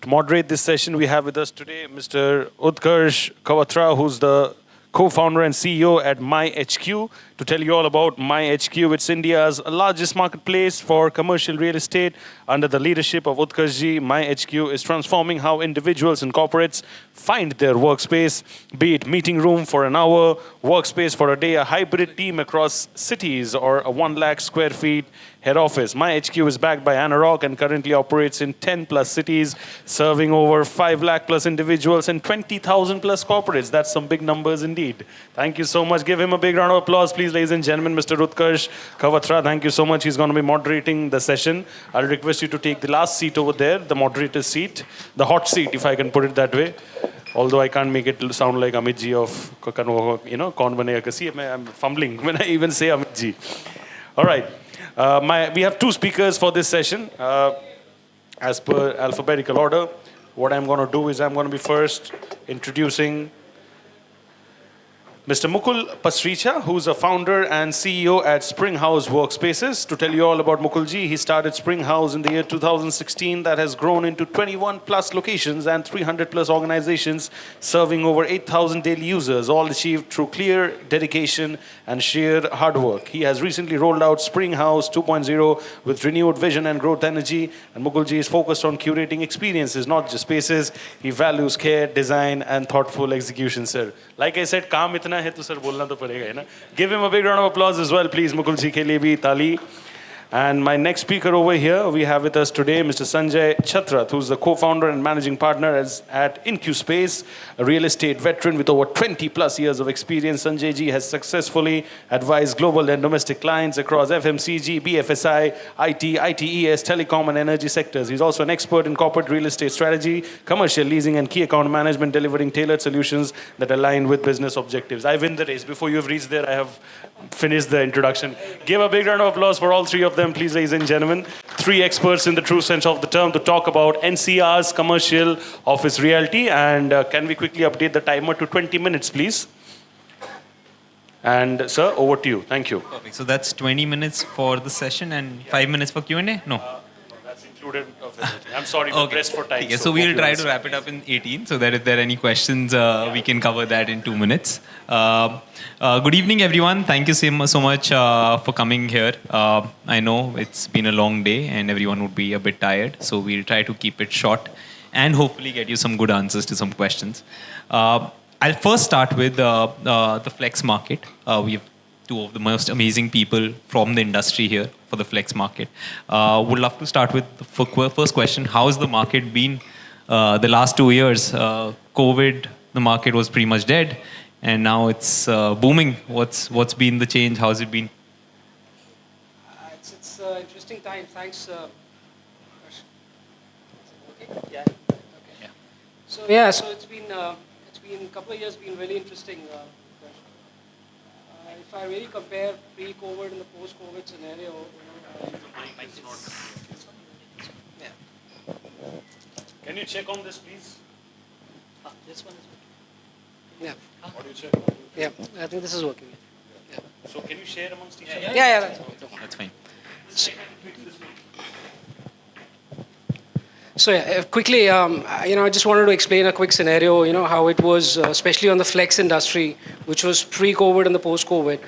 To moderate this session, we have with us today Mr. Utkarsh Kawatra, who's the co-founder and CEO at myHQ. To tell you all about myHQ, it's India's largest marketplace for commercial real estate. Under the leadership of Utkarsh ji, myHQ is transforming how individuals and corporates find their workspace, be it meeting room for an hour, workspace for a day, a hybrid team across cities, or a 1 lakh square feet head office. myHQ is backed by Anarok and currently operates in 10 plus cities, serving over 5 lakh plus individuals and 20,000 plus corporates. That's some big numbers indeed. Thank you so much. Give him a big round of applause, please, ladies and gentlemen. Mr. Utkarsh Kawatra, thank you so much. He's going to be moderating the session. I'll request you to take the last seat over there, the moderator's seat, the hot seat, if I can put it that way. Although I can't make it sound like Amit ji of, Kaun Banega Kasi. I'm fumbling when I even say Amit ji. All right. We have two speakers for this session. As per alphabetical order, what I'm going to do is I'm going to be first introducing Mr. Mukul Pasricha, who's a founder and CEO at Spring House Workspaces. To tell you all about Mukul ji, he started Spring House in the year 2016 that has grown into 21 plus locations and 300 plus organizations serving over 8,000 daily users, all achieved through clear dedication and sheer hard work. He has recently rolled out Spring House 2.0 with renewed vision and growth energy, and Mukul ji is focused on curating experiences, not just spaces. He values care, design, and thoughtful execution, sir. Like I said, काम इतना है तो sir बोलना तो पड़ेगा है ना. Give him a big round of applause as well, please. Mukul ji के लिए भी ताली. And my next speaker over here, we have with us today Mr. Sanjay Chatrath, who's the co-founder and managing partner at Incuspaze, a real estate veteran with over 20 plus years of experience. Sanjay ji has successfully advised global and domestic clients across FMCG, BFSI, IT, ITES, telecom and energy sectors. He's also an expert in corporate real estate strategy, commercial leasing and key account management, delivering tailored solutions that align with business objectives. I win the race. Before you have reached there, I have finished the introduction. Give a big round of applause for all three of them, please, ladies and gentlemen. Three experts in the true sense of the term to talk about NCR's commercial office realty. And can we quickly update the timer to 20 minutes, please? And sir, over to you. Thank you. Perfect. So that's 20 minutes for the session and 5 minutes for Q&A? No. That's included of everything. I'm sorry, okay. Pressed for time. Okay, so we'll try to wrap it up in 18 so that if there are any questions, we can cover that in 2 minutes. Good evening, everyone. Thank you so much for coming here. I know it's been a long day and everyone would be a bit tired, so we'll try to keep it short and hopefully get you some good answers to some questions. I'll first start with the flex market. We have two of the most amazing people from the industry here for the flex market. Would love to start with the first question. How's the market been the last 2 years? COVID, the market was pretty much dead, and now it's booming. What's been the change? How's it been? It's interesting time. Thanks. Okay. Yeah. Okay. Yeah. So it's been a couple of years. Been really interesting. If I really compare pre-COVID and the post-COVID scenario, yeah. Can you check on this, please? This one is working. Yeah. How do you check? Yeah, I think this is working. Yeah. So can you share amongst each other? Yeah, That's fine. So yeah, quickly, I just wanted to explain a quick scenario, how it was, especially on the flex industry, which was pre-COVID and the post-COVID.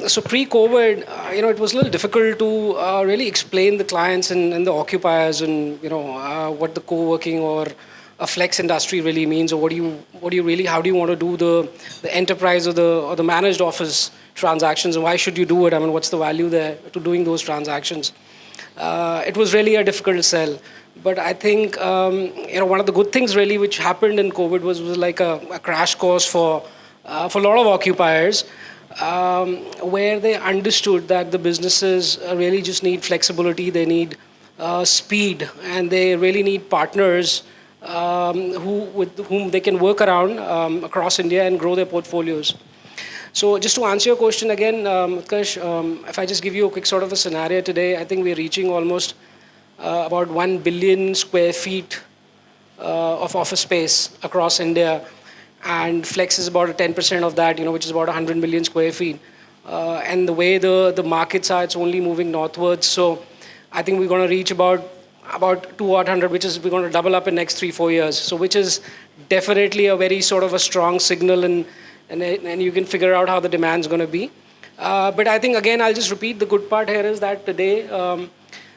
So pre-COVID, it was a little difficult to really explain the clients and the occupiers and, what the co-working or a flex industry really means, or how do you want to do the enterprise or the managed office transactions, and why should you do it? I mean, what's the value there to doing those transactions? It was really a difficult sell. But I think, one of the good things really which happened in COVID was like a crash course for a lot of occupiers, where they understood that the businesses really just need flexibility, they need speed, and they really need partners with whom they can work around across India and grow their portfolios. So just to answer your question again, Utkarsh, if I just give you a quick sort of a scenario today, I think we're reaching almost about 1 billion square feet of office space across India, and flex is about 10% of that, which is about 100 million square feet. And the way the markets are, it's only moving northwards. So I think we're going to reach about about 200, which is we're going to double up in next 3-4 years. So which is definitely a very sort of a strong signal, and you can figure out how the demand's going to be. But I think, again, I'll just repeat, the good part here is that today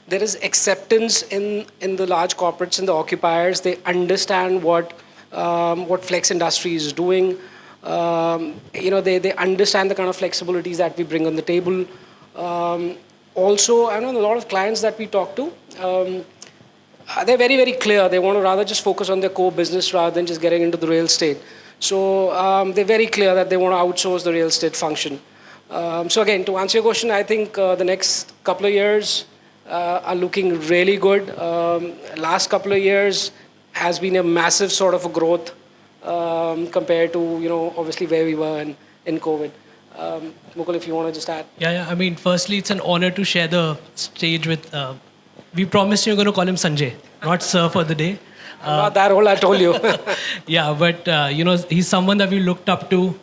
there is acceptance in the large corporates and the occupiers. They understand what flex industry is doing. They understand the kind of flexibilities that we bring on the table. Also, I know a lot of clients that we talk to, they're very, very clear. They want to rather just focus on their core business rather than just getting into the real estate. So they're very clear that they want to outsource the real estate function. So again, to answer your question, I think the next couple of years are looking really good. Last couple of years has been a massive sort of a growth compared to, obviously where we were in COVID. Mukul, if you want to just add. Yeah. I mean, firstly, it's an honor to share the stage with. We promised you're going to call him Sanjay, not Sir for the day. Not that old, I told you. Yeah, but he's someone that we looked up to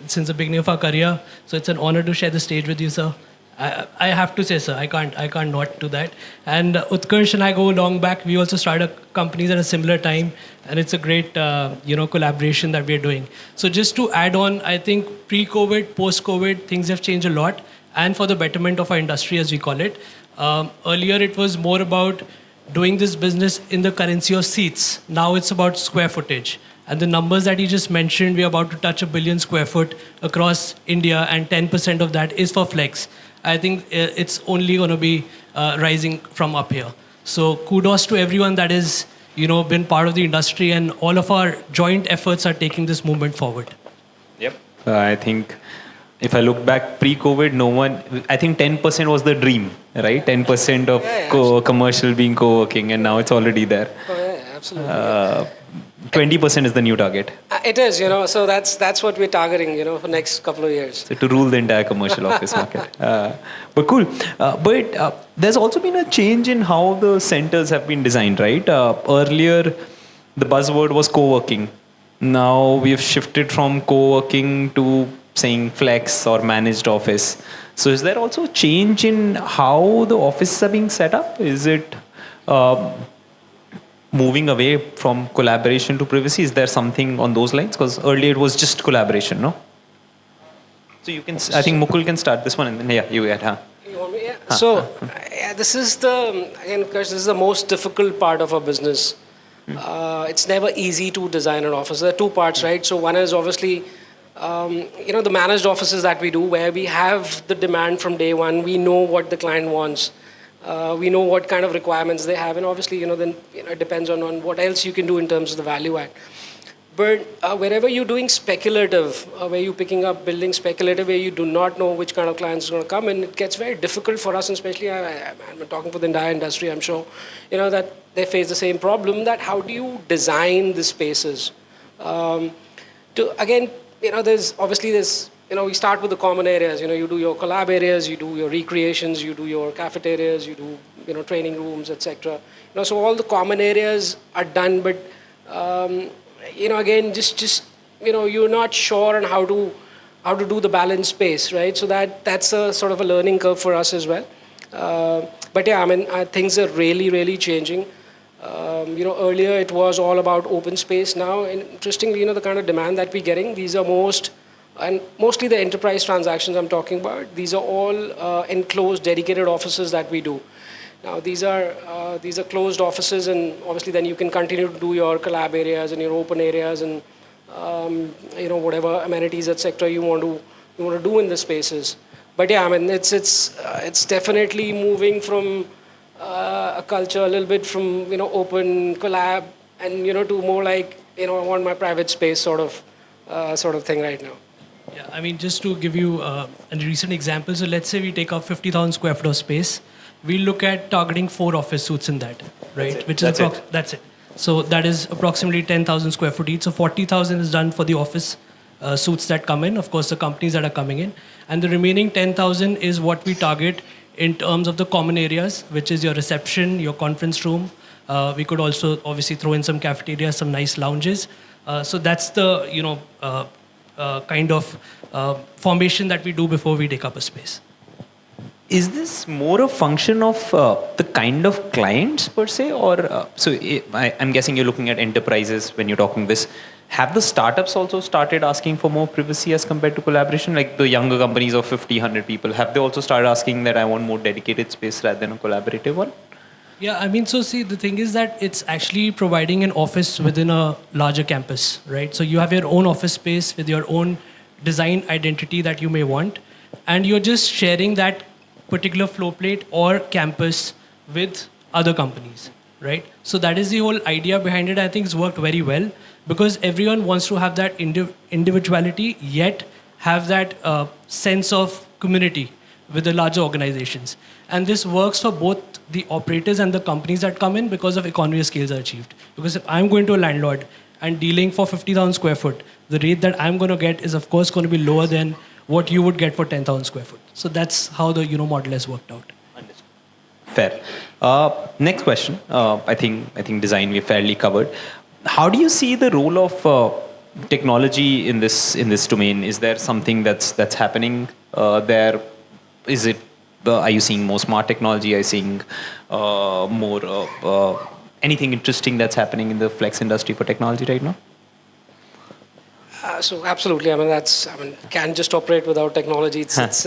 since the beginning of our career. So it's an honor to share the stage with you, sir. I have to say, sir, I can't not do that. And Utkarsh and I go long back. We also started companies at a similar time, and it's a great collaboration that we're doing. So just to add on, I think pre-COVID, post-COVID, things have changed a lot, and for the betterment of our industry, as we call it. Earlier, it was more about doing this business in the currency of seats. Now it's about square footage. And the numbers that you just mentioned, we're about to touch 1 billion square foot across India, and 10% of that is for flex. I think it's only going to be rising from up here. So kudos to everyone that has been part of the industry, and all of our joint efforts are taking this movement forward. Yep. I think if I look back pre-COVID, I think 10% was the dream, right? 10% of commercial being co-working, and now it's already there. Oh, yeah, absolutely. 20% is the new target. It is, so that's what we're targeting, for next couple of years. So to rule the entire commercial office market. But cool. But there's also been a change in how the centers have been designed, right? Earlier, the buzzword was co-working. Now we've shifted from co-working to saying flex or managed office. So is there also a change in how the offices are being set up? Is it moving away from collaboration to privacy? Is there something on those lines? Because earlier it was just collaboration, no? So you can, I think Mukul can start this one, and then you get, You want me? Yeah. So this is this is the most difficult part of our business. It's never easy to design an office. There are two parts, right? So one is obviously, the managed offices that we do, where we have the demand from day one. We know what the client wants. We know what kind of requirements they have, and obviously, then it depends on what else you can do in terms of the value add. But wherever you're doing speculative, where you're picking up building speculative, where you do not know which kind of clients is going to come, and it gets very difficult for us, and especially I'm talking for the entire industry, I'm sure, that they face the same problem, that how do you design the spaces? We start with the common areas. You do your collab areas, you do your recreations, you do your cafeterias, you do training rooms, etc. So all the common areas are done, but again, just you're not sure on how to do the balance space, right? So that's a sort of a learning curve for us as well. But yeah, things are really, really changing. Earlier it was all about open space. Now, interestingly, the kind of demand that we're getting, these are mostly the enterprise transactions I'm talking about. These are all enclosed, dedicated offices that we do. Now, these are closed offices, and obviously then you can continue to do your collab areas and your open areas and whatever amenities, etc. you want to do in the spaces. But yeah, it's definitely moving from a culture a little bit from open collab and to more like I want my private space sort of thing right now. Yeah, just to give you a recent example, so let's say we take up 50,000 square foot of space. We look at targeting 4 office suites in that, right? That's it. So that is approximately 10,000 square foot each. So 40,000 is done for the office suites that come in, of course, the companies that are coming in. And the remaining 10,000 is what we target in terms of the common areas, which is your reception, your conference room. We could also obviously throw in some cafeterias, some nice lounges. So that's the, kind of formation that we do before we take up a space. Is this more a function of the kind of clients per se, or I'm guessing you're looking at enterprises when you're talking this. Have the startups also started asking for more privacy as compared to collaboration? Like the younger companies of 50, 100 people, have they also started asking that I want more dedicated space rather than a collaborative one? Yeah, I mean, so see, the thing is that it's actually providing an office within a larger campus, right? So you have your own office space with your own design identity that you may want, and you're just sharing that particular flow plate or campus with other companies, right? So that is the whole idea behind it. I think it's worked very well because everyone wants to have that individuality, yet have that sense of community with the larger organizations. And this works for both the operators and the companies that come in because of economy of scales are achieved. Because if I'm going to a landlord and dealing for 50,000 square foot, the rate that I'm going to get is of course going to be lower than what you would get for 10,000 square foot. So that's how the model has worked out. Understood. Fair. Next question. I think design we fairly covered. How do you see the role of technology in this domain? Is there something that's happening there? Is it? Are you seeing more smart technology? Are you seeing more anything interesting that's happening in the flex industry for technology right now? So absolutely. I mean, can't just operate without technology. It's that's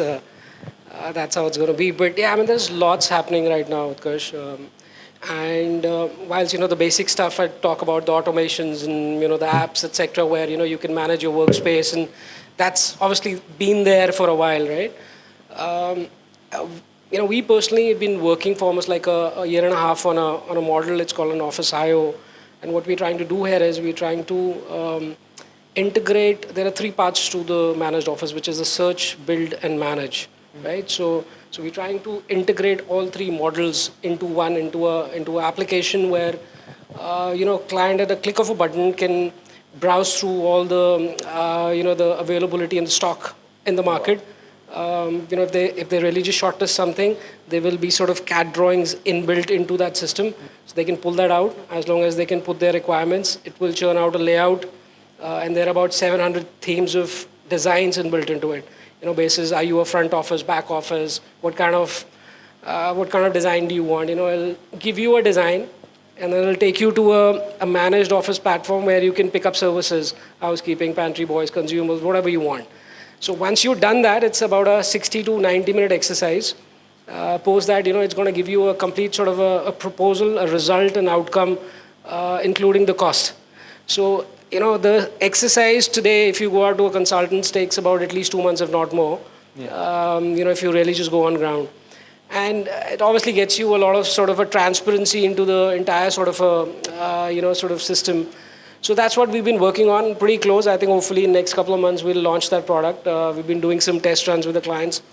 how it's going to be. But yeah, I mean, there's lots happening right now, Utkarsh. And whilst the basic stuff I talk about, the automations and the apps, etc., where you can manage your workspace, and that's obviously been there for a while, right? We personally have been working for almost like a year and a half on a model. It's called an Office IO, and what we're trying to do here is we're trying to integrate. There are three parts to the managed office, which is the search, build, and manage, right? So we're trying to integrate all three models into one, into an application where client at a click of a button can browse through all the the availability and the stock in the market. If they really just shortlist something, there will be sort of CAD drawings inbuilt into that system, so they can pull that out. As long as they can put their requirements, it will churn out a layout, and there are about 700 themes of designs inbuilt into it. Basis, are you a front office, back office? What kind of design do you want? It'll give you a design, and then it'll take you to a managed office platform where you can pick up services, housekeeping, pantry boys, consumables, whatever you want. So once you've done that, it's about a 60 to 90 minute exercise. Post that, it's going to give you a complete sort of a proposal, a result, an outcome, including the cost. So, the exercise today, if you go out to a consultant, takes about at least 2 months, if not more. Yeah. If you really just go on ground. And it obviously gets you a lot of sort of a transparency into the entire sort of a, system. So that's what we've been working on, pretty close. I think hopefully in the next couple of months we'll launch that product. We've been doing some test runs with the clients,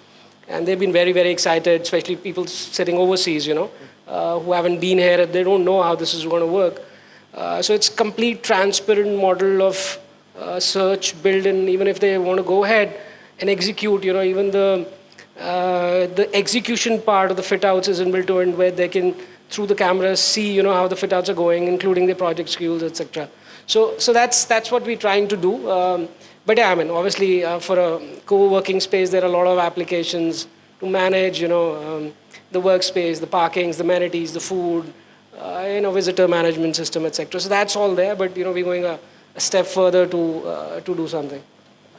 and they've been very, very excited, especially people sitting overseas, who haven't been here. They don't know how this is going to work. So it's complete transparent model of search, build, and even if they want to go ahead and execute, even the execution part of the fit outs is inbuilt to it, where they can, through the cameras, see, how the fit outs are going, including their project schedules, etc. So that's what we're trying to do. But yeah, I mean, obviously for a co-working space, there are a lot of applications to manage, the workspace, the parkings, the amenities, the food, visitor management system, etc. So that's all there. But we're going a step further to do something.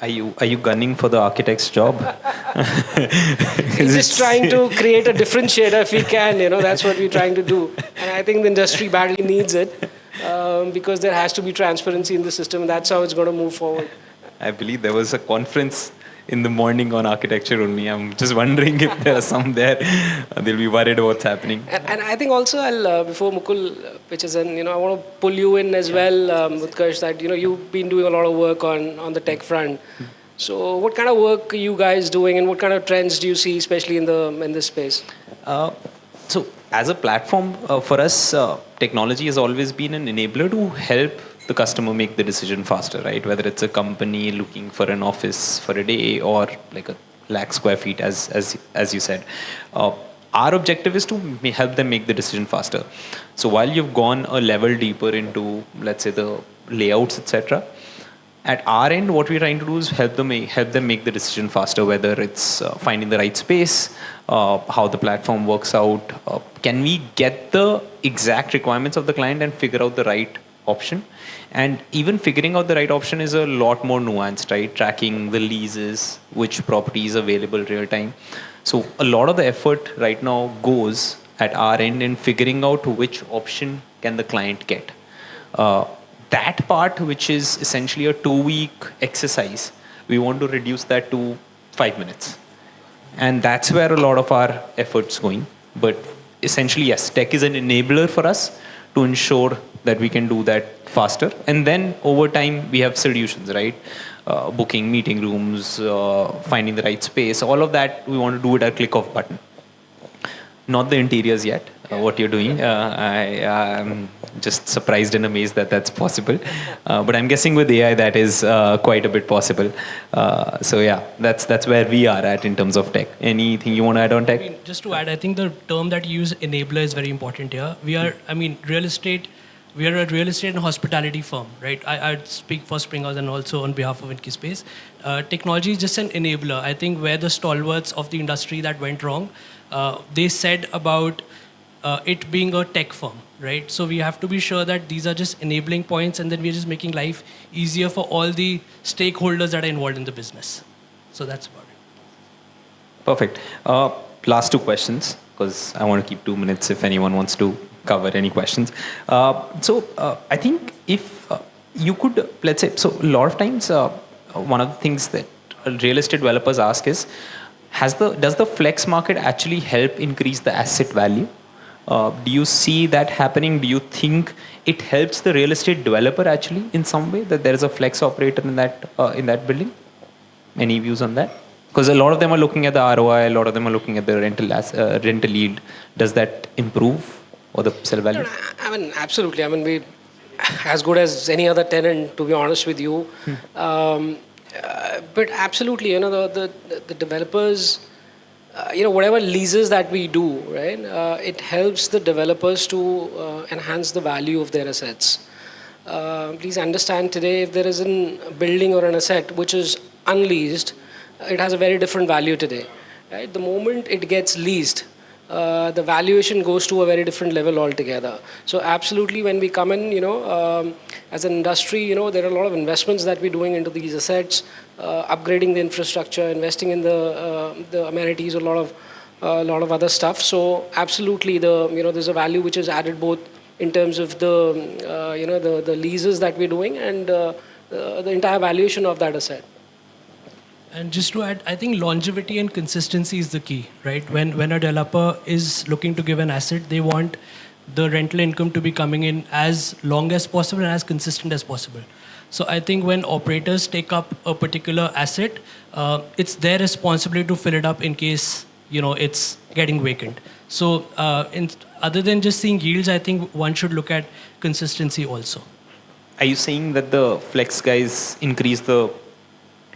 Are you gunning for the architect's job? We're just trying to create a differentiator if we can. That's what we're trying to do, and I think the industry badly needs it. Because there has to be transparency in the system. That's how it's going to move forward. I believe there was a conference in the morning on architecture only. I'm just wondering if there are some there. They'll be worried about what's happening. And I think also I'll, before Mukul pitches in, I want to pull you in as well, Utkarsh, that, you've been doing a lot of work on the tech front. So what kind of work are you guys doing, and what kind of trends do you see, especially in this space? So as a platform, for us, technology has always been an enabler to help the customer make the decision faster, right? Whether it's a company looking for an office for a day or like a lakh square feet, as you said. Our objective is to help them make the decision faster. So while you've gone a level deeper into, let's say, the layouts, etc., At our end, what we're trying to do is help them make the decision faster, whether it's finding the right space, how the platform works out. Can we get the exact requirements of the client and figure out the right option? And even figuring out the right option is a lot more nuanced, right? Tracking the leases, which property is available real time. So a lot of the effort right now goes at our end in figuring out which option can the client get. That part, which is essentially a 2-week exercise, we want to reduce that to 5 minutes. And that's where a lot of our efforts going. But essentially, yes, tech is an enabler for us to ensure that we can do that faster. And then over time, we have solutions, right? Booking meeting rooms, finding the right space, all of that, we want to do it at a click of button. Not the interiors yet, what you're doing. I'm just surprised and amazed that that's possible. But I'm guessing with AI that is quite a bit possible. So yeah, that's where we are at in terms of tech. Anything you want to add on tech? I mean, just to add, I think the term that you use, enabler, is very important here. We are a real estate and hospitality firm, right? I speak for Spring House and also on behalf of Incuspaze. Technology is just an enabler. I think where the stalwarts of the industry that went wrong, they said about it being a tech firm, right? So we have to be sure that these are just enabling points, and then we're just making life easier for all the stakeholders that are involved in the business. So that's about it. Perfect. Last 2 questions, because I want to keep 2 minutes if anyone wants to cover any questions. I think if you could, let's say, so a lot of times, one of the things that real estate developers ask is, does the flex market actually help increase the asset value? Do you see that happening? Do you think it helps the real estate developer actually in some way, that there is a flex operator in that building? Any views on that? Because a lot of them are looking at the ROI, a lot of them are looking at the rental yield. Does that improve or the sell value? I mean, absolutely. I mean, we as good as any other tenant, to be honest with you. But absolutely, the developers, whatever leases that we do, right, it helps the developers to enhance the value of their assets. Please understand, today, if there is a building or an asset which is unleased, it has a very different value today, right? The moment it gets leased, the valuation goes to a very different level altogether. So absolutely, when we come in, as an industry, there are a lot of investments that we're doing into these assets, upgrading the infrastructure, investing in the amenities, a lot of other stuff. So absolutely, there's a value which is added both in terms of the leases that we're doing and the entire valuation of that asset. And just to add, I think longevity and consistency is the key, right? When a developer is looking to give an asset, they want the rental income to be coming in as long as possible and as consistent as possible. So I think when operators take up a particular asset, it's their responsibility to fill it up in case it's getting vacant. So other than just seeing yields, I think one should look at consistency also. Are you saying that the flex guys increase the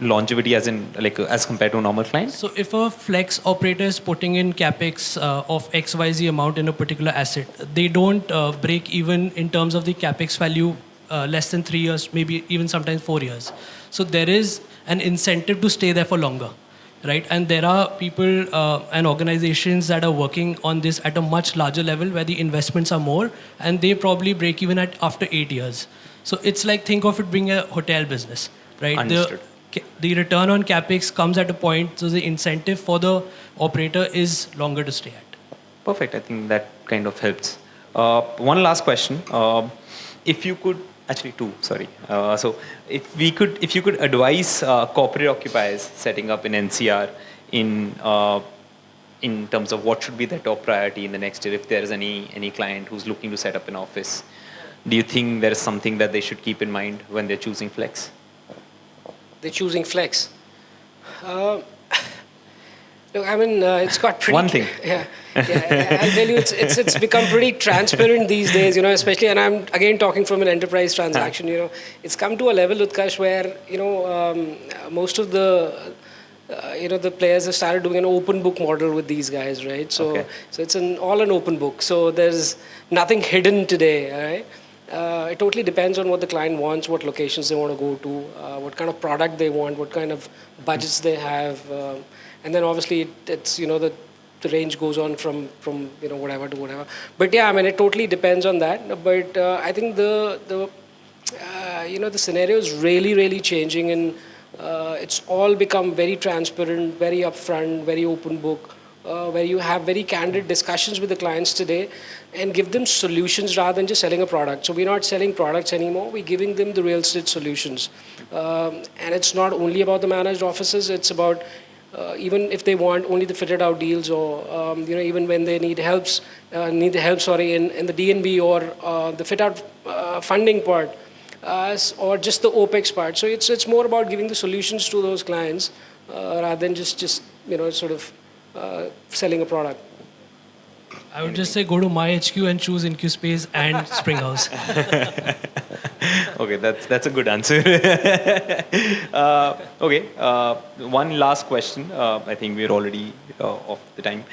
longevity as compared to a normal client? So if a flex operator is putting in capex of XYZ amount in a particular asset, they don't break even in terms of the capex value less than 3 years, maybe even sometimes 4 years. So there is an incentive to stay there for longer, right? And there are people and organizations that are working on this at a much larger level where the investments are more, and they probably break even after 8 years. So it's like, think of it being a hotel business, right? Understood. The return on capex comes at a point, so the incentive for the operator is longer to stay at. Perfect. I think that kind of helps. One last question. If you could, actually 2, sorry. So if you could advise corporate occupiers setting up in NCR in terms of what should be their top priority in the next year, if there is any client who's looking to set up an office, do you think there is something that they should keep in mind when they're choosing flex? They're choosing flex. Look, I mean, it's got pretty... One thing. Yeah. I'll tell you, it's become pretty transparent these days, especially, and I'm again talking from an enterprise transaction, It's come to a level, Utkarsh, where, most of the players have started doing an open book model with these guys, right? So, okay. So it's all an open book. So there's nothing hidden today, all right? It totally depends on what the client wants, what locations they want to go to, what kind of product they want, what kind of budgets they have, and then obviously it's the range goes on from whatever to whatever. But yeah, I mean it totally depends on that. But I think the scenario is really changing, and it's all become very transparent, very upfront, very open book. Where you have very candid discussions with the clients today and give them solutions rather than just selling a product. So we're not selling products anymore, we're giving them the real estate solutions. And it's not only about the managed offices, it's about even if they want only the fitted out deals, or even when they need help in the DNB or the fit out funding part, or just the OPEX part. So it's more about giving the solutions to those clients rather than just sort of selling a product. I would just say go to myHQ and choose Incuspaze and Spring House. Okay, that's a good answer. Okay, one last question. I think we're already off the time.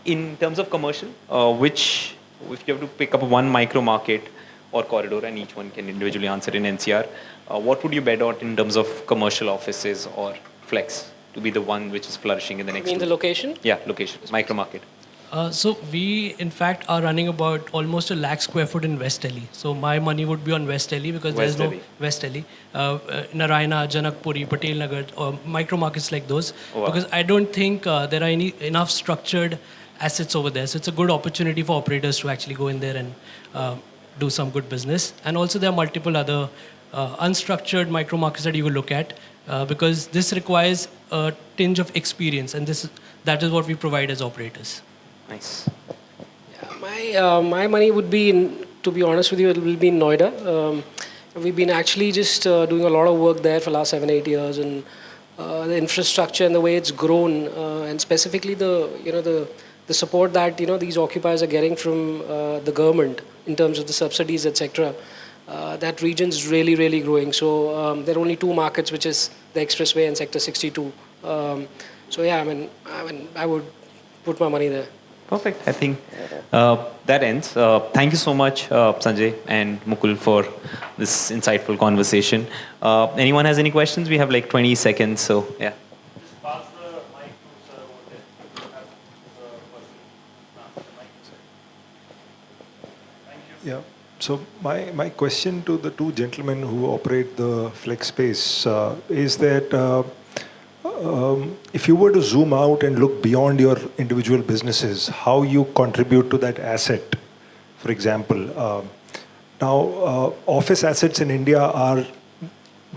In terms of commercial, if you have to pick up one micro market or corridor, and each one can individually answer in NCR, what would you bet on in terms of commercial offices or flex to be the one which is flourishing in the next? You mean the location? Yeah, location, micro market. So we, in fact, are running about almost 1 lakh square foot in West Delhi. So my money would be on West Delhi because there's no West Delhi, Narayana, Janakpuri, Patel Nagar, or micro markets like those. Oh, wow. Because I don't think there are enough structured assets over there. So it's a good opportunity for operators to actually go in there and do some good business. And also there are multiple other unstructured micro markets that you will look at because this requires a tinge of experience, and that is what we provide as operators. Nice. Yeah, my money would be to be honest with you, it will be in Noida. We've been actually just doing a lot of work there for the last 7-8 years, and the infrastructure and the way it's grown, and specifically the support that these occupiers are getting from the government in terms of the subsidies, etc. That region is really growing. So there are only 2 markets, which is the Expressway and Sector 62. So yeah, I mean, I would put my money there. Perfect. I think that ends. Thank you so much, Sanjay and Mukul, for this insightful conversation. Anyone has any questions? We have like 20 seconds, so yeah. Just pass the mic to sir over there. Thank you. Yeah. So my question to the 2 gentlemen who operate the flex space is that if you were to zoom out and look beyond your individual businesses, how you contribute to that asset. For example, now office assets in India are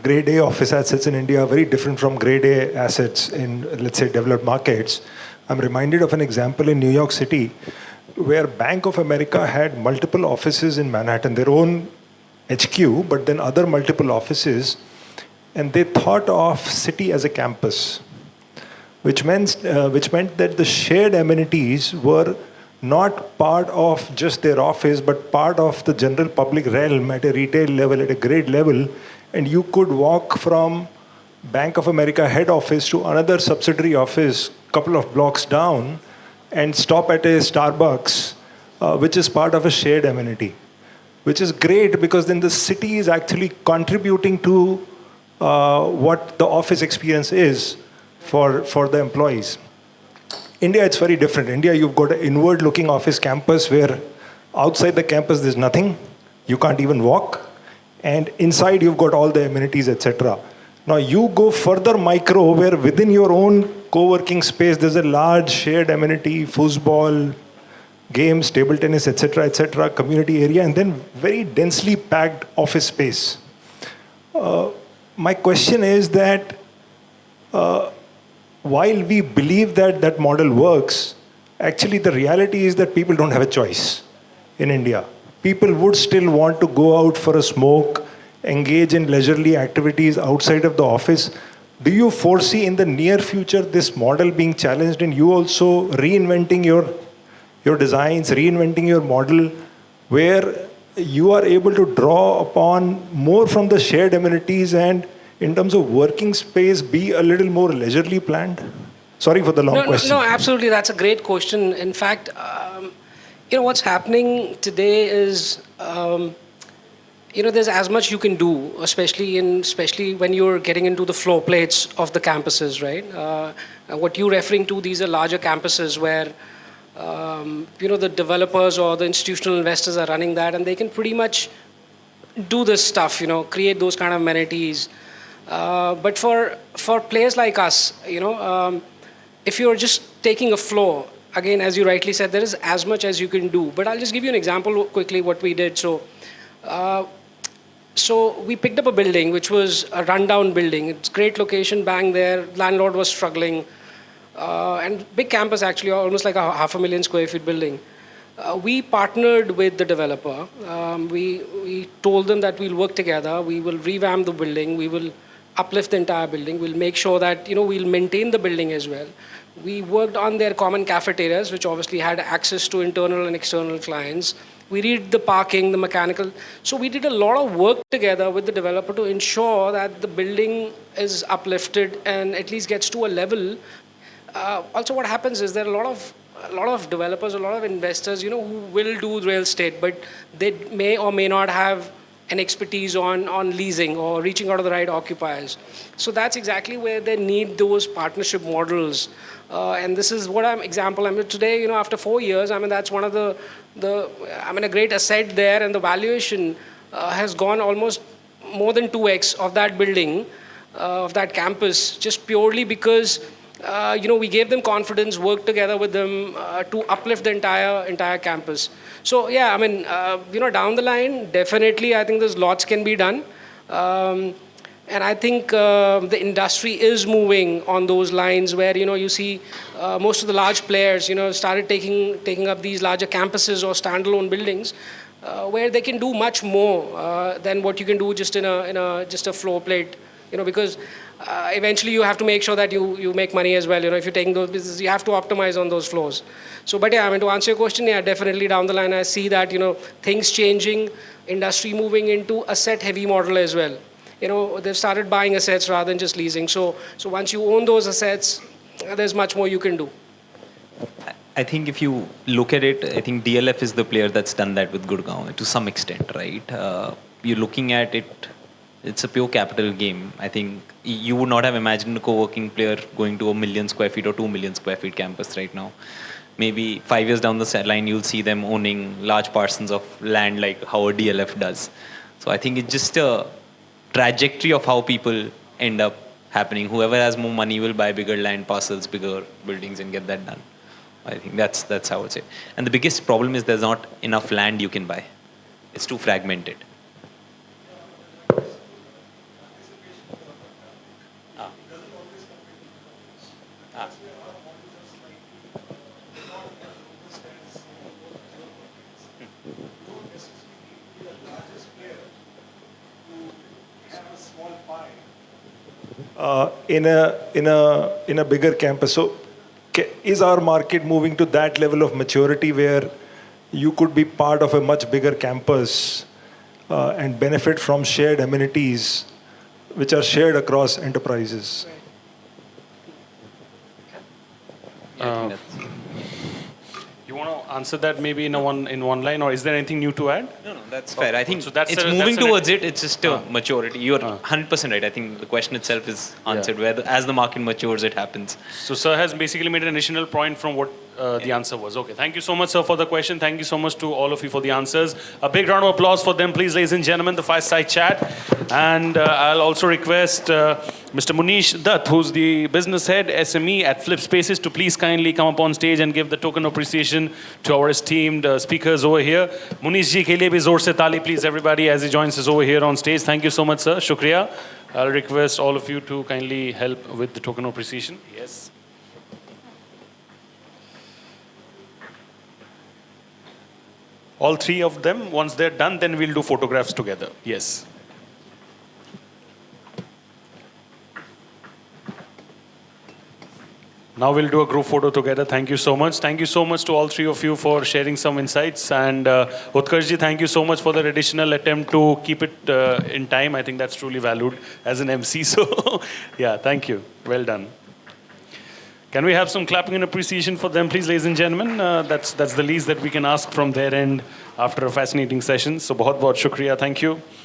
grade A office assets in India are very different from grade A assets in, let's say, developed markets. I'm reminded of an example in New York City where Bank of America had multiple offices in Manhattan, their own HQ, but then other multiple offices, and they thought of city as a campus, which meant that the shared amenities were not part of just their office, but part of the general public realm at a retail level, at a grade level, and you could walk from Bank of America head office to another subsidiary office couple of blocks down and stop at a Starbucks, which is part of a shared amenity, which is great because then the city is actually contributing to what the office experience is for the employees. India, it's very different. India, you've got an inward-looking office campus where outside the campus there's nothing. You can't even walk. And inside you've got all the amenities, etc. Now you go further micro where within your own co-working space there's a large shared amenity, foosball, games, table tennis, etc., community area, and then very densely packed office space. My question is that while we believe that that model works, actually the reality is that people don't have a choice in India. People would still want to go out for a smoke, engage in leisurely activities outside of the office. Do you foresee in the near future this model being challenged and you also reinventing your designs, reinventing your model where you are able to draw upon more from the shared amenities and in terms of working space be a little more leisurely planned? Sorry for the long question. No, absolutely. That's a great question. In fact, What's happening today is, there's as much you can do, especially when you're getting into the floor plates of the campuses, right? What you're referring to, these are larger campuses where, the developers or the institutional investors are running that, and they can pretty much do this stuff, create those kind of amenities. But for players like us, if you're just taking a floor, again, as you rightly said, there is as much as you can do. But I'll just give you an example quickly what we did. So we picked up a building which was a rundown building. It's great location, bang there. Landlord was struggling, and big campus actually, almost like a 500,000 square feet building. We partnered with the developer. We told them that we'll work together. We will revamp the building. We will uplift the entire building. We'll make sure that we'll maintain the building as well. We worked on their common cafeterias, which obviously had access to internal and external clients. We redid the parking, the mechanical. So we did a lot of work together with the developer to ensure that the building is uplifted and at least gets to a level. Also, what happens is there are a lot of developers, a lot of investors, who will do real estate, but they may or may not have an expertise on leasing or reaching out to the right occupiers. So that's exactly where they need those partnership models. And this is what today, after 4 years, that's one of a great asset there, and the valuation has gone almost more than 2x of that building, of that campus, just purely because we gave them confidence, worked together with them to uplift the entire campus. So yeah, down the line, definitely, I think there's lots can be done. And I think the industry is moving on those lines where, you see most of the large players, started taking up these larger campuses or standalone buildings where they can do much more than what you can do just in a floor plate, because eventually you have to make sure that you make money as well. If you're taking those businesses, you have to optimize on those floors. So, but yeah, to answer your question, yeah, definitely down the line, I see that, things changing, industry moving into asset heavy model as well. They've started buying assets rather than just leasing. So once you own those assets, there's much more you can do. I think if you look at it, I think DLF is the player that's done that with Gurugram to some extent, right? You're looking at it, it's a pure capital game. I think you would not have imagined a co-working player going to 1 million square feet or 2 million square feet campus right now. Maybe 5 years down the line, you'll see them owning large parcels of land like how a DLF does. So I think it's just a trajectory of how people end up happening. Whoever has more money will buy bigger land parcels, bigger buildings, and get that done. I think that's how I would say. And the biggest problem is there's not enough land you can buy. It's too fragmented. In a bigger campus. So is our market moving to that level of maturity where you could be part of a much bigger campus and benefit from shared amenities which are shared across enterprises? You want to answer that maybe in one line, or is there anything new to add? No, that's fair. I think so it's moving towards it. It's just a maturity. You're 100% right. I think the question itself is answered. Where as the market matures, it happens. So sir has basically made an additional point from what the answer was. Okay, thank you so much, sir, for the question. Thank you so much to all of you for the answers. A big round of applause for them, please, ladies and gentlemen, the Fireside chat. And I'll also request Mr. Munish Dutt, who's the business head, SME at Flipspaces, to please kindly come up on stage and give the token of appreciation to our esteemed speakers over here. Munish ji ke liye bhi zor se taali, please, everybody, as he joins us over here on stage. Thank you so much, sir. Shukriya. I'll request all of you to kindly help with the token of appreciation. Yes. All three of them, once they're done, then we'll do photographs together. Yes. Now we'll do a group photo together. Thank you so much. Thank you so much to all three of you for sharing some insights. And Utkarsh ji, thank you so much for the additional attempt to keep it in time. I think that's truly valued as an MC. So yeah, thank you. Well done. Can we have some clapping and appreciation for them, please, ladies and gentlemen? That's the least that we can ask from their end after a fascinating session. So, बहुत बहुत शुक्रिया. Thank you.